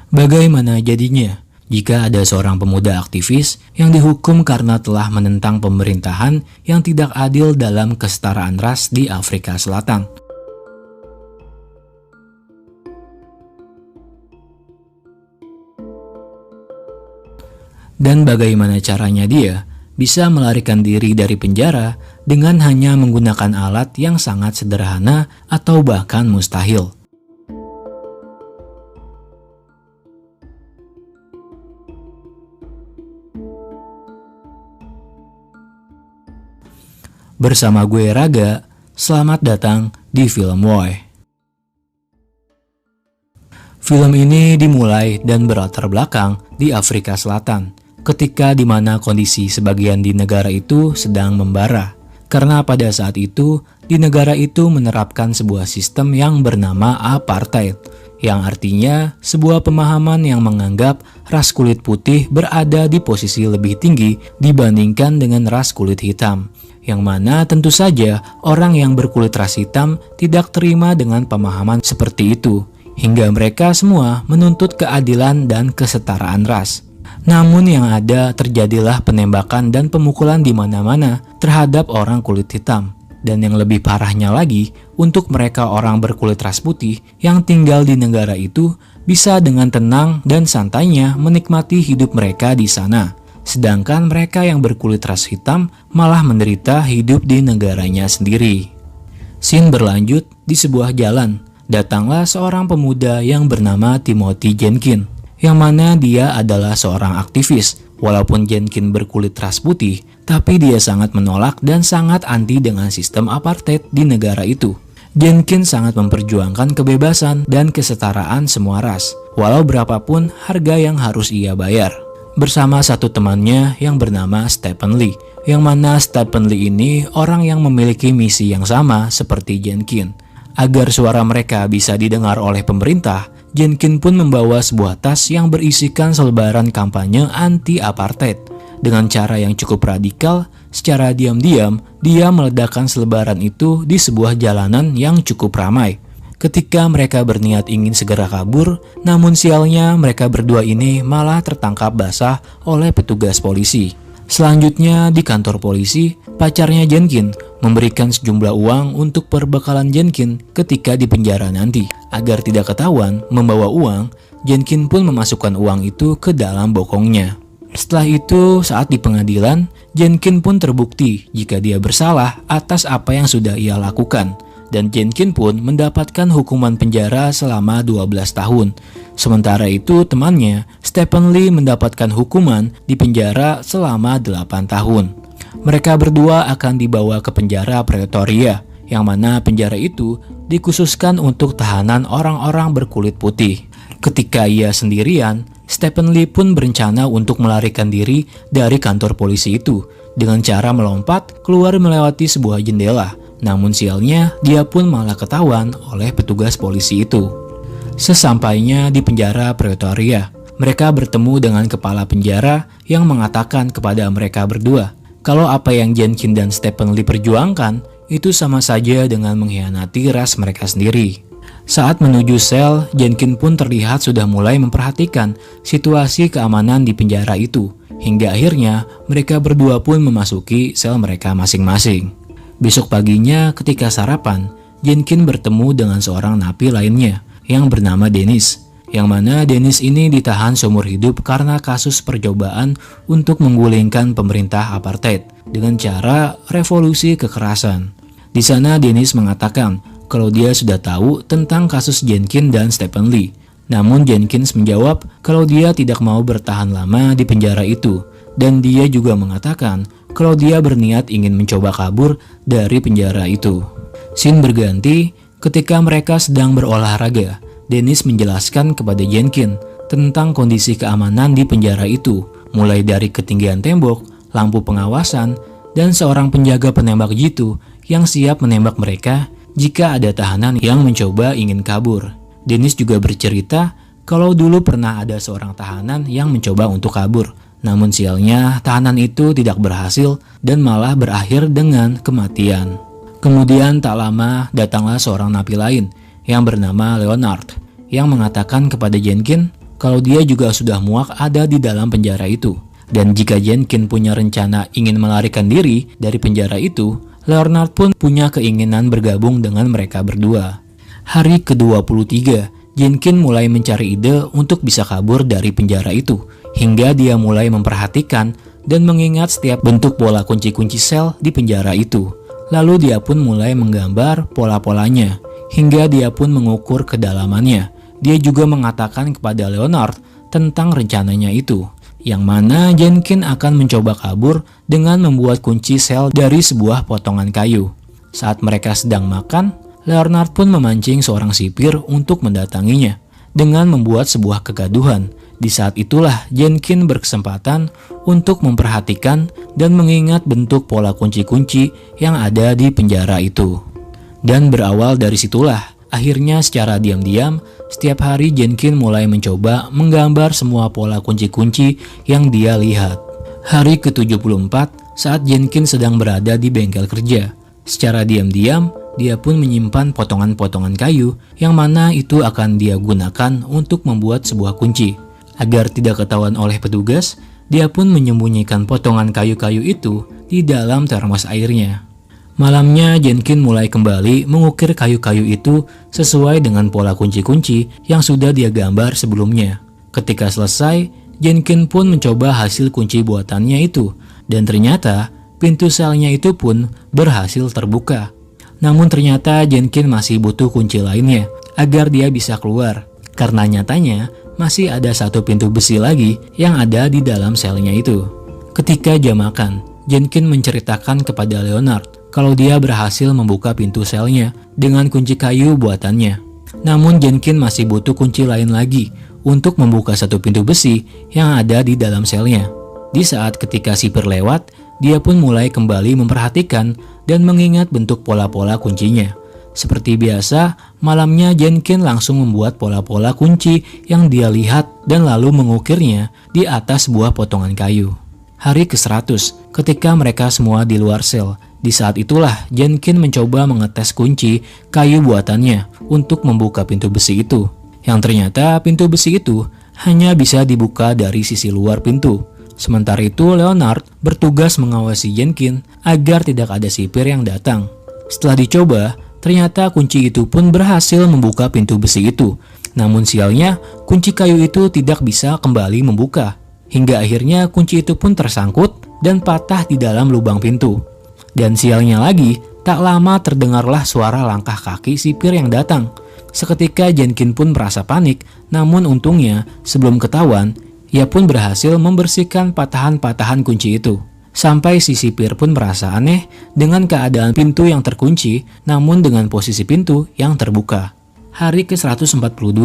Bagaimana jadinya jika ada seorang pemuda aktivis yang dihukum karena telah menentang pemerintahan yang tidak adil dalam kesetaraan ras di Afrika Selatan? Dan bagaimana caranya dia bisa melarikan diri dari penjara dengan hanya menggunakan alat yang sangat sederhana atau bahkan mustahil? Bersama gue Raga, selamat datang di Film Woi. Film ini dimulai dan berlatar belakang di Afrika Selatan, ketika di mana kondisi sebagian di negara itu sedang membara. Karena pada saat itu, di negara itu menerapkan sebuah sistem yang bernama apartheid, yang artinya sebuah pemahaman yang menganggap ras kulit putih berada di posisi lebih tinggi dibandingkan dengan ras kulit hitam. Yang mana tentu saja orang yang berkulit ras hitam tidak terima dengan pemahaman seperti itu, hingga mereka semua menuntut keadilan dan kesetaraan ras. Namun yang ada terjadilah penembakan dan pemukulan di mana-mana terhadap orang kulit hitam. Dan yang lebih parahnya lagi, untuk mereka orang berkulit ras putih yang tinggal di negara itu bisa dengan tenang dan santainya menikmati hidup mereka di sana. Sedangkan mereka yang berkulit ras hitam malah menderita hidup di negaranya sendiri. Scene berlanjut di sebuah jalan. Datanglah seorang pemuda yang bernama Timothy Jenkins, yang mana dia adalah seorang aktivis. Walaupun Jenkins berkulit ras putih, tapi dia sangat menolak dan sangat anti dengan sistem apartheid di negara itu. Jenkins sangat memperjuangkan kebebasan dan kesetaraan semua ras, walau berapapun harga yang harus ia bayar. Bersama satu temannya yang bernama Stephen Lee, yang mana Stephen Lee ini orang yang memiliki misi yang sama seperti Jenkins. Agar suara mereka bisa didengar oleh pemerintah, Jenkins pun membawa sebuah tas yang berisikan selebaran kampanye anti-apartheid. Dengan cara yang cukup radikal, secara diam-diam, dia meledakkan selebaran itu di sebuah jalanan yang cukup ramai. Ketika mereka berniat ingin segera kabur, namun sialnya mereka berdua ini malah tertangkap basah oleh petugas polisi. Selanjutnya di kantor polisi, pacarnya Jenkins memberikan sejumlah uang untuk perbekalan Jenkins ketika di penjara nanti. Agar tidak ketahuan membawa uang, Jenkins pun memasukkan uang itu ke dalam bokongnya. Setelah itu, saat di pengadilan, Jenkins pun terbukti jika dia bersalah atas apa yang sudah ia lakukan. Dan Jenkins pun mendapatkan hukuman penjara selama 12 tahun. Sementara itu temannya, Stephen Lee mendapatkan hukuman di penjara selama 8 tahun. Mereka berdua akan dibawa ke penjara Pretoria, yang mana penjara itu dikhususkan untuk tahanan orang-orang berkulit putih. Ketika ia sendirian, Stephen Lee pun berencana untuk melarikan diri dari kantor polisi itu dengan cara melompat keluar melewati sebuah jendela. Namun sialnya, dia pun malah ketahuan oleh petugas polisi itu. Sesampainya di penjara Pretoria, mereka bertemu dengan kepala penjara yang mengatakan kepada mereka berdua, kalau apa yang Jenkins dan Stephen Lee perjuangkan, itu sama saja dengan mengkhianati ras mereka sendiri. Saat menuju sel, Jenkins pun terlihat sudah mulai memperhatikan situasi keamanan di penjara itu. Hingga akhirnya, mereka berdua pun memasuki sel mereka masing-masing. Besok paginya ketika sarapan, Jenkins bertemu dengan seorang napi lainnya yang bernama Dennis, yang mana Dennis ini ditahan seumur hidup karena kasus percobaan untuk menggulingkan pemerintah apartheid dengan cara revolusi kekerasan. Di sana Dennis mengatakan kalau dia sudah tahu tentang kasus Jenkins dan Stephen Lee. Namun Jenkins menjawab kalau dia tidak mau bertahan lama di penjara itu, dan dia juga mengatakan kalau dia berniat ingin mencoba kabur dari penjara itu. Scene berganti ketika mereka sedang berolahraga. Dennis menjelaskan kepada Jenkins tentang kondisi keamanan di penjara itu, mulai dari ketinggian tembok, lampu pengawasan, dan seorang penjaga penembak jitu yang siap menembak mereka jika ada tahanan yang mencoba ingin kabur. Dennis juga bercerita kalau dulu pernah ada seorang tahanan yang mencoba untuk kabur. Namun sialnya, tahanan itu tidak berhasil dan malah berakhir dengan kematian. Kemudian tak lama datanglah seorang napi lain yang bernama Leonard, yang mengatakan kepada Jenkins kalau dia juga sudah muak ada di dalam penjara itu. Dan jika Jenkins punya rencana ingin melarikan diri dari penjara itu, Leonard pun punya keinginan bergabung dengan mereka berdua. Hari ke-23, Jenkins mulai mencari ide untuk bisa kabur dari penjara itu, hingga dia mulai memperhatikan dan mengingat setiap bentuk pola kunci-kunci sel di penjara itu. Lalu dia pun mulai menggambar pola-polanya, hingga dia pun mengukur kedalamannya. Dia juga mengatakan kepada Leonard tentang rencananya itu, yang mana Jenkins akan mencoba kabur dengan membuat kunci sel dari sebuah potongan kayu. Saat mereka sedang makan, Leonard pun memancing seorang sipir untuk mendatanginya dengan membuat sebuah kegaduhan. Di saat itulah Jenkins berkesempatan untuk memperhatikan dan mengingat bentuk pola kunci-kunci yang ada di penjara itu. Dan berawal dari situlah, akhirnya secara diam-diam, setiap hari Jenkins mulai mencoba menggambar semua pola kunci-kunci yang dia lihat. Hari ke-74, saat Jenkins sedang berada di bengkel kerja, secara diam-diam, dia pun menyimpan potongan-potongan kayu yang mana itu akan dia gunakan untuk membuat sebuah kunci. Agar tidak ketahuan oleh petugas, dia pun menyembunyikan potongan kayu-kayu itu di dalam termos airnya. Malamnya Jenkins mulai kembali mengukir kayu-kayu itu sesuai dengan pola kunci-kunci yang sudah dia gambar sebelumnya. Ketika selesai, Jenkins pun mencoba hasil kunci buatannya itu, dan ternyata pintu selnya itu pun berhasil terbuka. Namun ternyata Jenkins masih butuh kunci lainnya agar dia bisa keluar, karena nyatanya masih ada satu pintu besi lagi yang ada di dalam selnya itu. Ketika jam makan, Jenkins menceritakan kepada Leonard kalau dia berhasil membuka pintu selnya dengan kunci kayu buatannya. Namun Jenkins masih butuh kunci lain lagi untuk membuka satu pintu besi yang ada di dalam selnya. Di saat ketika sipir lewat, dia pun mulai kembali memperhatikan dan mengingat bentuk pola-pola kuncinya. Seperti biasa, malamnya Jenkins langsung membuat pola-pola kunci yang dia lihat dan lalu mengukirnya di atas sebuah potongan kayu. Hari ke-100, ketika mereka semua di luar sel, di saat itulah Jenkins mencoba mengetes kunci kayu buatannya untuk membuka pintu besi itu. Yang ternyata pintu besi itu hanya bisa dibuka dari sisi luar pintu. Sementara itu Leonard bertugas mengawasi Jenkins agar tidak ada sipir yang datang. Setelah dicoba, ternyata kunci itu pun berhasil membuka pintu besi itu. Namun sialnya, kunci kayu itu tidak bisa kembali membuka. Hingga akhirnya kunci itu pun tersangkut dan patah di dalam lubang pintu. Dan sialnya lagi, tak lama terdengarlah suara langkah kaki sipir yang datang. Seketika Jenkins pun merasa panik, namun untungnya sebelum ketahuan, ia pun berhasil membersihkan patahan-patahan kunci itu. Sampai si sipir pun merasa aneh dengan keadaan pintu yang terkunci, namun dengan posisi pintu yang terbuka. Hari ke-142,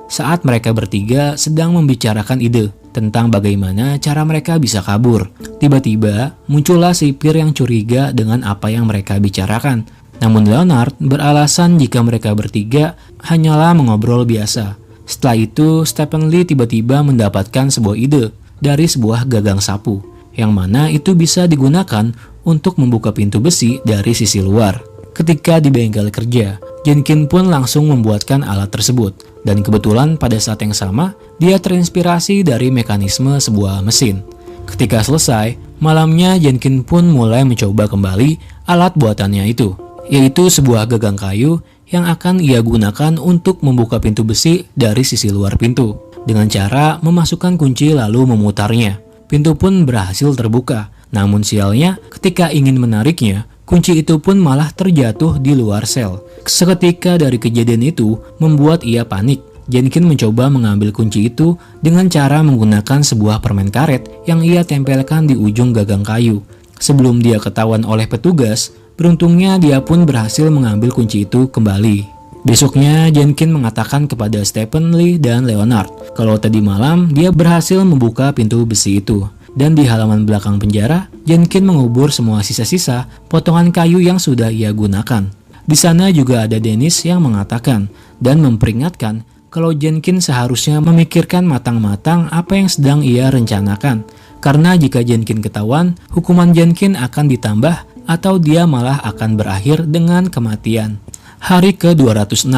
saat mereka bertiga sedang membicarakan ide tentang bagaimana cara mereka bisa kabur. Tiba-tiba muncullah sipir yang curiga dengan apa yang mereka bicarakan. Namun Leonard beralasan jika mereka bertiga hanyalah mengobrol biasa. Setelah itu, Stephen Lee tiba-tiba mendapatkan sebuah ide dari sebuah gagang sapu, yang mana itu bisa digunakan untuk membuka pintu besi dari sisi luar. Ketika di bengkel kerja, Jenkins pun langsung membuatkan alat tersebut, dan kebetulan pada saat yang sama, dia terinspirasi dari mekanisme sebuah mesin. Ketika selesai, malamnya Jenkins pun mulai mencoba kembali alat buatannya itu, yaitu sebuah gagang kayu yang akan ia gunakan untuk membuka pintu besi dari sisi luar pintu. Dengan cara memasukkan kunci lalu memutarnya, pintu pun berhasil terbuka. Namun sialnya, ketika ingin menariknya, kunci itu pun malah terjatuh di luar sel. Seketika dari kejadian itu membuat ia panik. Jenkins mencoba mengambil kunci itu dengan cara menggunakan sebuah permen karet yang ia tempelkan di ujung gagang kayu. Sebelum dia ketahuan oleh petugas, beruntungnya dia pun berhasil mengambil kunci itu kembali. Besoknya Jenkins mengatakan kepada Stephen Lee dan Leonard kalau tadi malam dia berhasil membuka pintu besi itu. Dan di halaman belakang penjara, Jenkins mengubur semua sisa-sisa potongan kayu yang sudah ia gunakan. Di sana juga ada Dennis yang mengatakan dan memperingatkan kalau Jenkins seharusnya memikirkan matang-matang apa yang sedang ia rencanakan. Karena jika Jenkins ketahuan, hukuman Jenkins akan ditambah atau dia malah akan berakhir dengan kematian. Hari ke-206,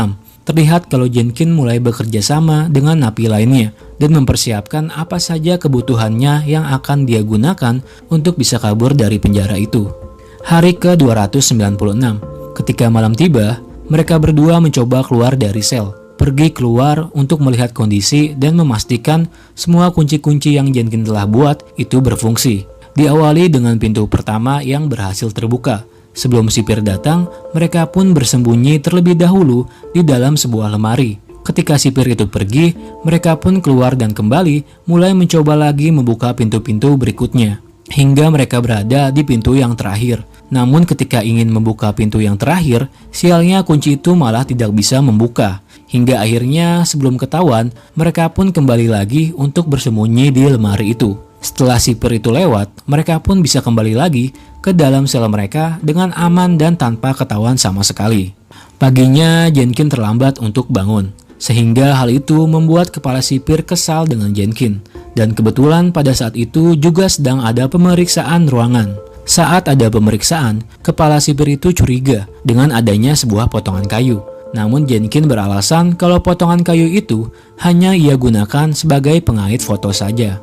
terlihat kalau Jenkin mulai bekerja sama dengan napi lainnya dan mempersiapkan apa saja kebutuhannya yang akan dia gunakan untuk bisa kabur dari penjara itu. Hari ke-296, ketika malam tiba, mereka berdua mencoba keluar dari sel, pergi keluar untuk melihat kondisi dan memastikan semua kunci-kunci yang Jenkin telah buat itu berfungsi. Diawali dengan pintu pertama yang berhasil terbuka. Sebelum sipir datang, mereka pun bersembunyi terlebih dahulu di dalam sebuah lemari. Ketika sipir itu pergi, mereka pun keluar dan kembali mulai mencoba lagi membuka pintu-pintu berikutnya, hingga mereka berada di pintu yang terakhir. Namun ketika ingin membuka pintu yang terakhir, sialnya kunci itu malah tidak bisa membuka. Hingga akhirnya sebelum ketahuan, mereka pun kembali lagi untuk bersembunyi di lemari itu. Setelah sipir itu lewat, mereka pun bisa kembali lagi ke dalam sel mereka dengan aman dan tanpa ketahuan sama sekali. Paginya, Jenkin terlambat untuk bangun, sehingga hal itu membuat kepala sipir kesal dengan Jenkin. Dan kebetulan pada saat itu juga sedang ada pemeriksaan ruangan. Saat ada pemeriksaan, kepala sipir itu curiga dengan adanya sebuah potongan kayu. Namun Jenkin beralasan kalau potongan kayu itu hanya ia gunakan sebagai pengait foto saja.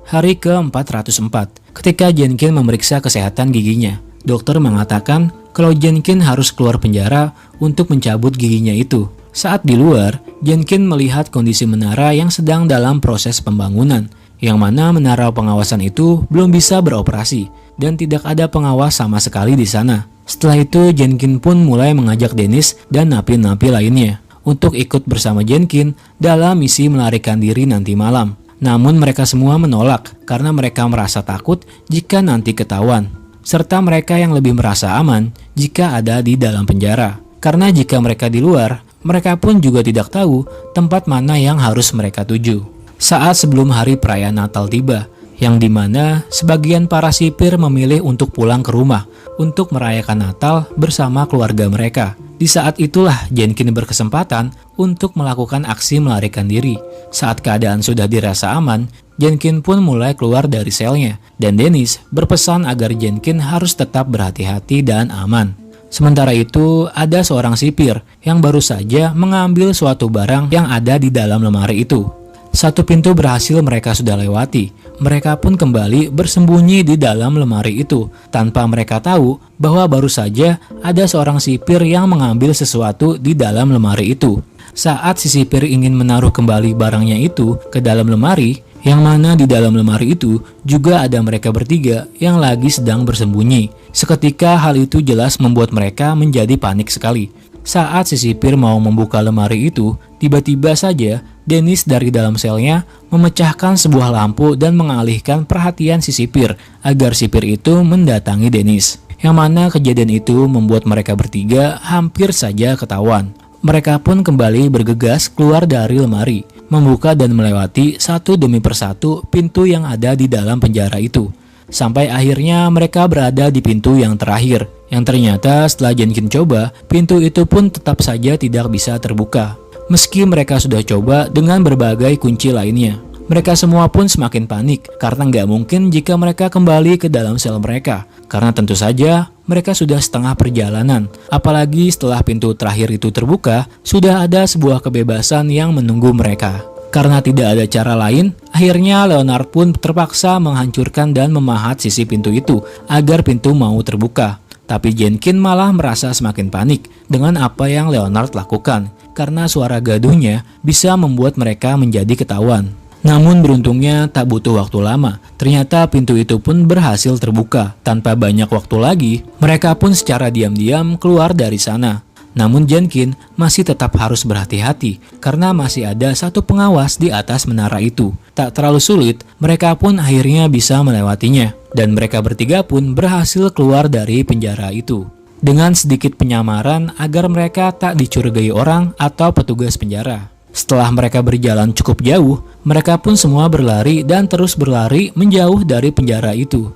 Hari ke-404, ketika Jenkin memeriksa kesehatan giginya, dokter mengatakan kalau Jenkin harus keluar penjara untuk mencabut giginya itu. Saat di luar, Jenkin melihat kondisi menara yang sedang dalam proses pembangunan, yang mana menara pengawasan itu belum bisa beroperasi dan tidak ada pengawas sama sekali di sana. Setelah itu, Jenkin pun mulai mengajak Dennis dan napi-napi lainnya untuk ikut bersama Jenkin dalam misi melarikan diri nanti malam. Namun mereka semua menolak karena mereka merasa takut jika nanti ketahuan, serta mereka yang lebih merasa aman jika ada di dalam penjara. Karena jika mereka di luar, mereka pun juga tidak tahu tempat mana yang harus mereka tuju. Saat sebelum hari perayaan Natal tiba, yang dimana sebagian para sipir memilih untuk pulang ke rumah untuk merayakan Natal bersama keluarga mereka. Di saat itulah Jenkin berkesempatan untuk melakukan aksi melarikan diri. Saat keadaan sudah dirasa aman, Jenkin pun mulai keluar dari selnya, dan Dennis berpesan agar Jenkin harus tetap berhati-hati dan aman. Sementara itu, ada seorang sipir yang baru saja mengambil suatu barang yang ada di dalam lemari itu. Satu pintu berhasil mereka sudah lewati. Mereka pun kembali bersembunyi di dalam lemari itu, tanpa mereka tahu bahwa baru saja ada seorang sipir yang mengambil sesuatu di dalam lemari itu. Saat si sipir ingin menaruh kembali barangnya itu ke dalam lemari, yang mana di dalam lemari itu juga ada mereka bertiga yang lagi sedang bersembunyi. Seketika hal itu jelas membuat mereka menjadi panik sekali. Saat si sipir mau membuka lemari itu, tiba-tiba saja Dennis dari dalam selnya memecahkan sebuah lampu dan mengalihkan perhatian si sipir agar sipir itu mendatangi Dennis. Yang mana kejadian itu membuat mereka bertiga hampir saja ketahuan. Mereka pun kembali bergegas keluar dari lemari, membuka dan melewati satu demi persatu pintu yang ada di dalam penjara itu. Sampai akhirnya mereka berada di pintu yang terakhir, yang ternyata setelah Jenkin coba, pintu itu pun tetap saja tidak bisa terbuka. Meski mereka sudah coba dengan berbagai kunci lainnya. Mereka semua pun semakin panik karena nggak mungkin jika mereka kembali ke dalam sel mereka. Karena tentu saja mereka sudah setengah perjalanan. Apalagi setelah pintu terakhir itu terbuka, sudah ada sebuah kebebasan yang menunggu mereka. Karena tidak ada cara lain, akhirnya Leonard pun terpaksa menghancurkan dan memahat sisi pintu itu agar pintu mau terbuka. Tapi Jenkin malah merasa semakin panik dengan apa yang Leonard lakukan, karena suara gaduhnya bisa membuat mereka menjadi ketahuan. Namun beruntungnya tak butuh waktu lama, ternyata pintu itu pun berhasil terbuka. Tanpa banyak waktu lagi, mereka pun secara diam-diam keluar dari sana. Namun Jenkin masih tetap harus berhati-hati karena masih ada satu pengawas di atas menara itu. Tak terlalu sulit, mereka pun akhirnya bisa melewatinya dan mereka bertiga pun berhasil keluar dari penjara itu. Dengan sedikit penyamaran agar mereka tak dicurigai orang atau petugas penjara. Setelah mereka berjalan cukup jauh, mereka pun semua berlari dan terus berlari menjauh dari penjara itu.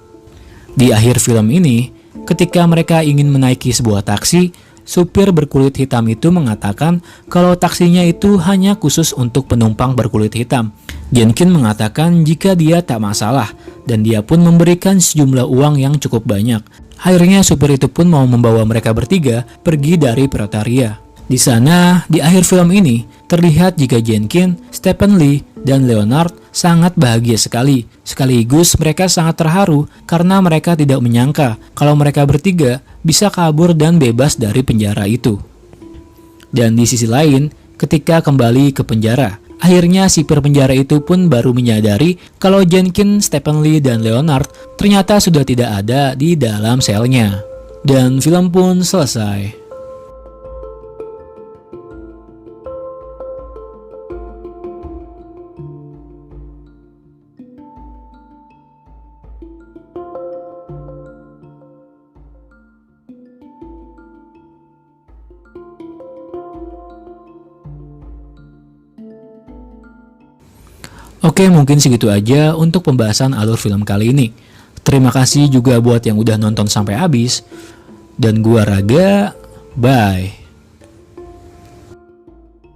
Di akhir film ini, ketika mereka ingin menaiki sebuah taksi, supir berkulit hitam itu mengatakan kalau taksinya itu hanya khusus untuk penumpang berkulit hitam. Jenkin mengatakan jika dia tak masalah dan dia pun memberikan sejumlah uang yang cukup banyak. Akhirnya supir itu pun mau membawa mereka bertiga pergi dari Pretoria. Di sana, di akhir film ini, terlihat jika Jenkins, Stephen Lee, dan Leonard sangat bahagia sekali. Sekaligus mereka sangat terharu karena mereka tidak menyangka kalau mereka bertiga bisa kabur dan bebas dari penjara itu. Dan di sisi lain, ketika kembali ke penjara, akhirnya sipir penjara itu pun baru menyadari kalau Jenkins, Stephen Lee, dan Leonard ternyata sudah tidak ada di dalam selnya. Dan film pun selesai. Oke, mungkin segitu aja untuk pembahasan alur film kali ini. Terima kasih juga buat yang udah nonton sampai habis. Dan gua Raga, bye.